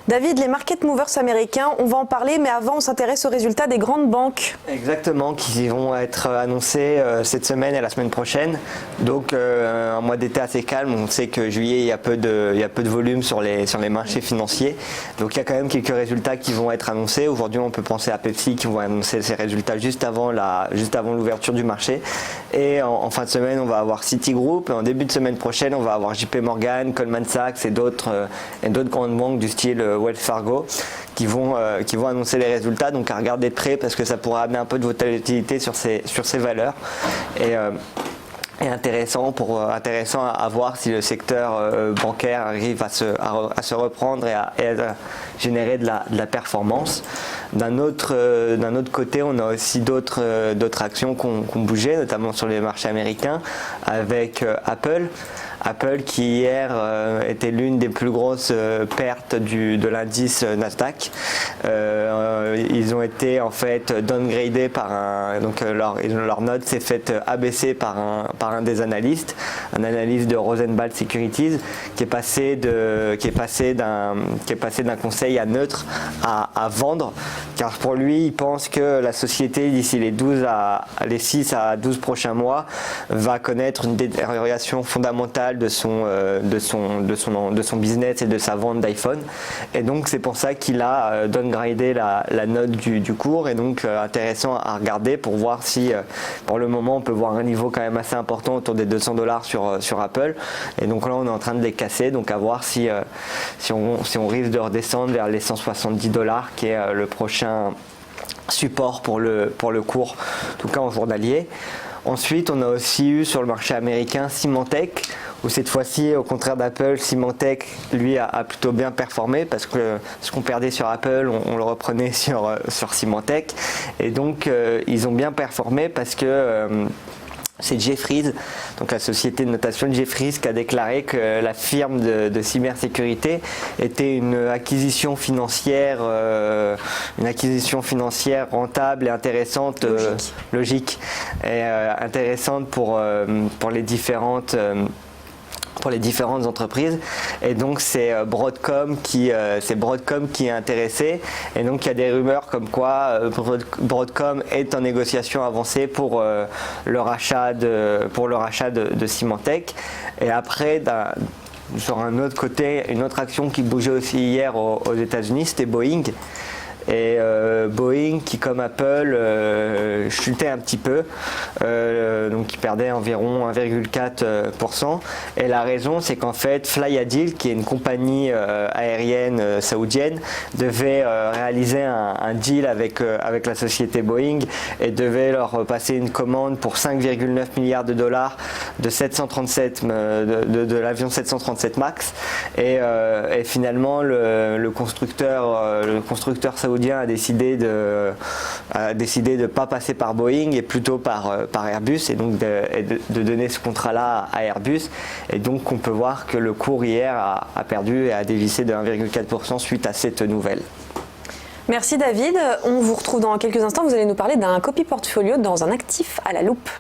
David, les market movers américains, on va en parler, mais avant on s'intéresse aux résultats des grandes banques. Exactement, qui vont être annoncés cette semaine et la semaine prochaine. Donc un mois d'été assez calme, on sait que juillet il y a peu de volume sur les marchés financiers. Donc il y a quand même quelques résultats qui vont être annoncés. Aujourd'hui on peut penser à Pepsi qui vont annoncer ses résultats juste avant l'ouverture du marché. Et en fin de semaine on va avoir Citigroup, et en début de semaine prochaine on va avoir JP Morgan, Goldman Sachs et d'autres grandes banques du style Wells Fargo qui vont annoncer les résultats, donc à regarder de près parce que ça pourrait amener un peu de volatilité sur ces valeurs. Et intéressant à voir si le secteur bancaire arrive à se reprendre et à générer de la performance. D'un autre côté, on a aussi d'autres actions qui ont bougé, notamment sur les marchés américains, avec Apple. Apple qui hier était l'une des plus grosses pertes de l'indice Nasdaq. Ils ont été en fait downgradés donc leur note s'est faite abaisser par un des analystes, un analyste de Rosenblatt Securities qui est passé d'un conseil à neutre à vendre, car pour lui il pense que la société d'ici les 6 à 12 prochains mois va connaître une détérioration fondamentale de son business et de sa vente d'iPhone, et donc c'est pour ça qu'il a downgradé la note du cours. Et donc intéressant à regarder pour voir si pour le moment on peut voir un niveau quand même assez important autour des $200 sur Apple, et donc là on est en train de les casser, donc à voir si on risque de redescendre vers les $170 qui est le prochain support pour le cours, en tout cas en journalier. Ensuite, on a aussi eu sur le marché américain Symantec, où cette fois-ci, au contraire d'Apple, Symantec, lui, a plutôt bien performé, parce que ce qu'on perdait sur Apple, on le reprenait sur Symantec. Et donc, ils ont bien performé parce que c'est Jefferies, donc la société de notation de Jefferies, qui a déclaré que la firme de cybersécurité était une acquisition financière rentable et intéressante, logique et intéressante pour les différentes entreprises. Et donc c'est Broadcom qui est intéressé, et donc il y a des rumeurs comme quoi Broadcom est en négociation avancée pour le rachat de Symantec. Et après, sur un autre côté, une autre action qui bougeait aussi hier aux États-Unis, c'était Boeing. Et Boeing qui, comme Apple, chutait un petit peu, donc il perdait environ 1,4%. Et la raison, c'est qu'en fait Flyadil, qui est une compagnie aérienne saoudienne, devait réaliser un deal avec la société Boeing, et devait leur passer une commande pour 5,9 milliards de dollars de l'avion 737 MAX. Et finalement le constructeur saoudien a décidé de pas passer par Boeing et plutôt par Airbus, et donc de donner ce contrat-là à Airbus. Et donc on peut voir que le cours hier a perdu et a dévissé de 1,4% suite à cette nouvelle. Merci David, on vous retrouve dans quelques instants, vous allez nous parler d'un copy portfolio dans un actif à la loupe.